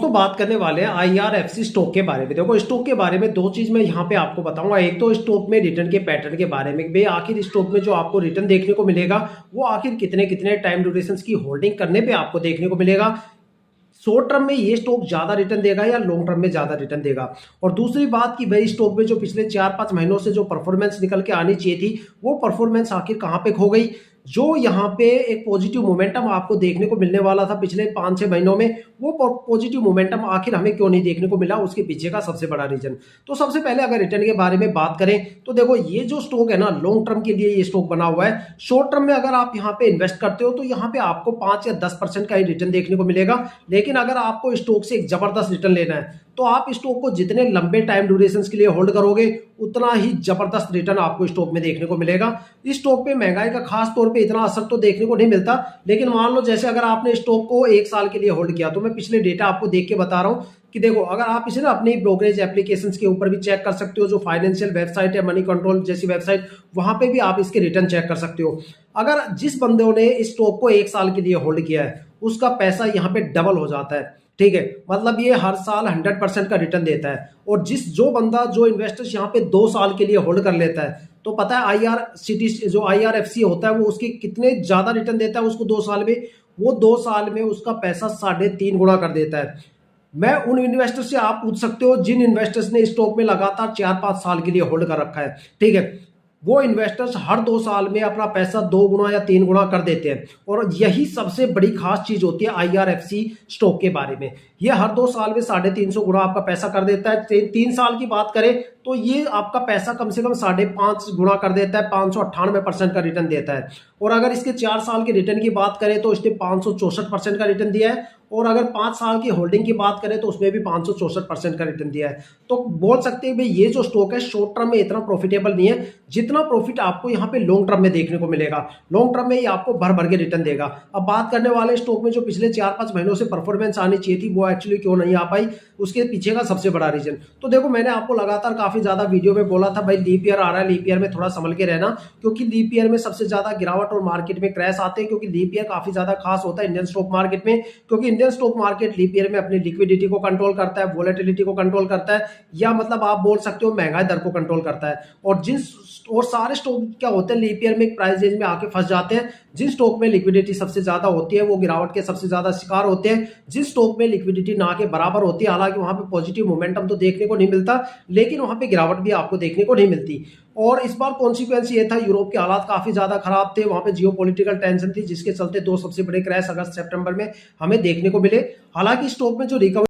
दोस्तों बात करने वाले हैं IRFC स्टॉक के बारे में। देखो स्टॉक के बारे में दो चीज मैं यहाँ पे आपको बताऊंगा। एक तो स्टॉक में रिटर्न के पैटर्न के बारे में, भाई आखिर स्टॉक में जो आपको रिटर्न देखने को मिलेगा वो आखिर कितने कितने टाइम ड्यूरेशन की होल्डिंग करने पे आपको देखने को मिलेगा। शॉर्ट टर्म में ये स्टॉक ज्यादा रिटर्न देगा या लॉन्ग टर्म में ज्यादा रिटर्न देगा। और दूसरी बात कि भाई स्टॉक में जो पिछले 4-5 महीनों से जो परफॉर्मेंस निकल के आनी चाहिए थी वो परफॉर्मेंस आखिर कहां पे खो गई। जो यहाँ पे एक पॉजिटिव मोमेंटम आपको देखने को मिलने वाला था पिछले 5-6 महीनों में, वो पॉजिटिव मोमेंटम आखिर हमें क्यों नहीं देखने को मिला, उसके पीछे का सबसे बड़ा रीजन। तो सबसे पहले अगर रिटर्न के बारे में बात करें तो देखो ये जो स्टॉक है ना, लॉन्ग टर्म के लिए ये स्टॉक बना हुआ है। शॉर्ट टर्म में अगर आप यहाँ पे इन्वेस्ट करते हो तो यहाँ पे आपको 5 या 10% का ही रिटर्न देखने को मिलेगा। लेकिन अगर आपको स्टॉक से एक जबरदस्त रिटर्न लेना है तो आप स्टॉक को जितने लंबे टाइम ड्यूरेशन के लिए होल्ड करोगे उतना ही जबरदस्त रिटर्न आपको स्टॉक में देखने को मिलेगा। इस स्टॉक पे महंगाई का खास तौर पे इतना असर तो देखने को नहीं मिलता, लेकिन मान लो जैसे अगर आपने स्टॉक को 1 साल के लिए होल्ड किया तो मैं पिछले डेटा आपको देख के बता रहा हूं कि देखो अगर आप इसे ना अपनी ब्रोकरेज एप्लीकेशंस के ऊपर भी चेक कर सकते हो, जो फाइनेंशियल वेबसाइट है मनी कंट्रोल जैसी वेबसाइट, वहां पे भी आप इसके रिटर्न चेक कर सकते हो। अगर जिस बंदों ने इस स्टॉक को 1 साल के लिए होल्ड किया है उसका पैसा यहाँ पे डबल हो जाता है। ठीक है, मतलब ये हर साल 100% का रिटर्न देता है। और जो इन्वेस्टर्स यहाँ पे 2 साल के लिए होल्ड कर लेता है तो पता है IRFC होता है वो उसके कितने ज्यादा रिटर्न देता है उसको 2 साल में। वो 2 साल में उसका पैसा 3.5 गुना कर देता है। मैं उन इन्वेस्टर से आप पूछ सकते हो जिन इन्वेस्टर्स ने स्टॉक में लगातार 4-5 साल के लिए होल्ड कर रखा है। ठीक है, वो इन्वेस्टर्स हर 2 साल में अपना पैसा 2 गुना या 3 गुना कर देते हैं। और यही सबसे बड़ी खास चीज होती है IRFC स्टॉक के बारे में। ये हर 2 साल में 350 गुना आपका पैसा कर देता है। 3 साल की बात करें तो ये आपका पैसा कम से कम 5.5 गुना कर देता है, 598% का रिटर्न देता है। और अगर इसके 4 साल के रिटर्न की बात करें तो इसने 564% का रिटर्न दिया है। और अगर 5 साल की होल्डिंग की बात करें तो उसमें भी 564% का रिटर्न दिया है। तो बोल सकते हैं भाई ये जो स्टॉक है शॉर्ट टर्म में इतना प्रॉफिटेबल नहीं है जितना प्रॉफिट आपको यहाँ पे लॉन्ग टर्म में देखने को मिलेगा। लॉन्ग टर्म में ये आपको भर भर के रिटर्न देगा। अब बात करने वाले स्टॉक में जो पिछले 4-5 महीनों से परफॉर्मेंस आनी चाहिए थी वो एक्चुअली क्यों नहीं आ पाई, उसके पीछे का सबसे बड़ा रीजन। तो देखो मैंने आपको लगातार काफी ज्यादा वीडियो में बोला था भाई लीप ईयर आ रहा है, लीप ईयर में थोड़ा संभल के रहना, क्योंकि लीप ईयर में सबसे ज्यादा गिरावट और मार्केट में क्रैश आते हैं। क्योंकि लीप ईयर काफी ज्यादा खास होता है इंडियन स्टॉक मार्केट में, क्योंकि Indian stock market leap year में अपनी लिक्विडिटी को कंट्रोल करता है, वोलेटिलिटी को कंट्रोल करता है, या मतलब आप बोल सकते हो महंगाई दर को कंट्रोल करता है। और सारे स्टॉक क्या होते हैं लीप ईयर में एक प्राइस रेंज में आके फंस जाते हैं। जिन स्टॉक में लिक्विडिटी सबसे ज्यादा होती है वो गिरावट के सबसे ज्यादा शिकार होते हैं। जिस स्टॉक में लिक्विडिटी ना के बराबर होती है, हालांकि वहां पे पॉजिटिव मोमेंटम तो देखने को नहीं मिलता लेकिन वहां पे गिरावट भी आपको देखने को नहीं मिलती। और इस बार कॉन्सिक्वेंस ये था, यूरोप के हालात काफी ज्यादा खराब थे, वहां पे जियोपॉलिटिकल टेंशन थी जिसके चलते 2 सबसे बड़े क्रैश अगस्त सितंबर में हमें देखने को मिले। हालांकि स्टॉक में जो रिकवरी